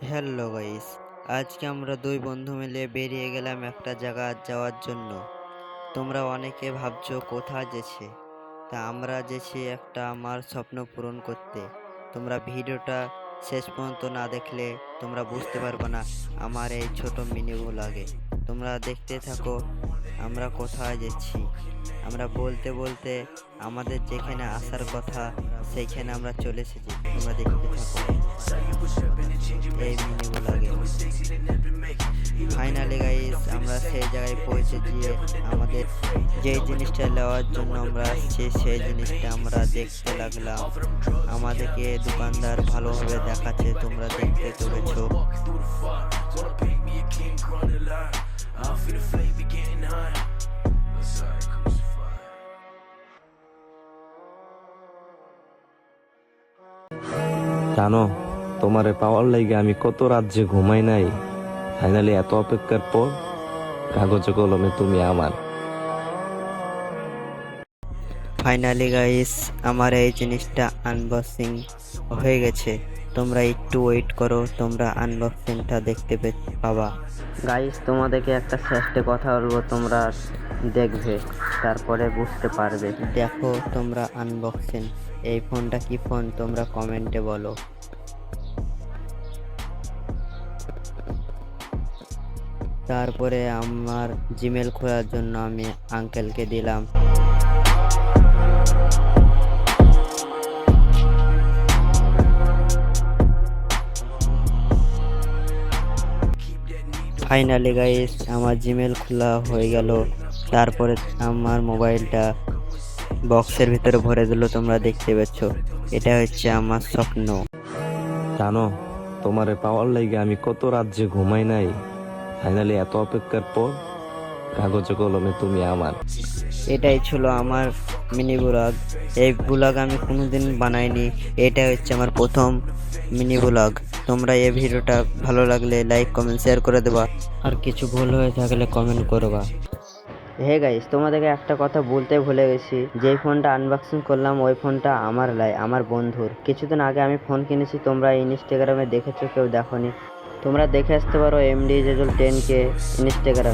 Hello guys, আজকে আমরা দুই বন্ধু মিলে বেরিয়ে গেলাম একটা জায়গা যাওয়ার জন্য। তোমরা অনেকে ভাবছো কোথায় যেছি, তা আমরা যেছি একটা আমার স্বপ্ন পূরণ করতে। তোমরা ভিডিওটা শেষ পর্যন্ত না দেখলে তোমরা বুঝতে পারবে না আমার এই ছোট মিনি ভ্লগে। তোমরা দেখতে থাকো আমরা কোথায় যাচ্ছি। আমরা বলতে বলতে আমাদের যেখানে আসার কথা সেইখানে আমরা চলে এসেছি। তোমরা দেখতে থাকো এই মিনি ভ্লগে। ফাইনালি গাইস আমরা সেই জায়গায় পৌঁছে গিয়ে আমাদের যে জিনিসটা নেওয়ার জন্য আমরা আসছি সেই জিনিসটা আমরা দেখতে লাগলাম। আমাদেরকে দোকানদার ভালোভাবে দেখাচ্ছে, তোমরা দেখতে পেরেছো। জানো, তোমারে পাওয়ার লাইগে আমি কত রাত যে ঘুমাই নাই। ফাইনালি এত অপেক্ষার পর কাগজে কলমে তুমি আমার। ফাইনালি গাইস আমার এই জিনিসটা আনবক্সিং হয়ে গেছে। তোমরা একটু ওয়েট করো, তোমরা আনবক্সিংটা দেখতে পাবা। গাইস তোমাদেরকে একটা শেষে কথা বলবো, তোমরা দেখবে তারপরে বুঝতে পারবে। দেখো তোমরা আনবক্সিং। এই ফোনটা কি ফোন তোমরা কমেন্টে বলো। তারপরে আমার জিমেল খোলার জন্য আমি আঙ্কেলকে দিলাম। ফাইনালি গাইস আমার জিমেল খোলা হয়ে গেল। তারপরে আমার মোবাইলটা বক্সের ভিতরে ভরে দিল, তোমরা দেখতে পাচ্ছ। এটা হচ্ছে আমার স্বপ্ন। জানো, তোমারে পাওয়ার লাইগে আমি কত রাত যে ঘুমাই নাই। ফাইনালি এত অপেক্ষার পর কাগজে কলমে তুমি আমার। এটাই ছিল আমার মিনি ব্লগ। এই ব্লগ আমি কোনোদিন বানাইনি, এটা হচ্ছে আমার প্রথম মিনি ব্লগ। তোমরা এই ভিডিওটা ভালো লাগলে লাইক কমেন্ট শেয়ার করে দেবা, আর কিছু ভুল হয়ে থাকলে কমেন্ট করবা। হে গাইস তোমাদেরকে একটা কথা বলতে ভুলে গেছি, যেই ফোনটা আনবক্সিং করলাম ওই ফোনটা আমার আমার বন্ধুর। কিছুদিন আগে আমি ফোন কিনেছি, তোমরা ইনস্টাগ্রামে দেখেছো, কেউ দেখোনি। তোমরা দেখে আসতে পারো MD Jezul 10K ইনস্টাগ্রামে।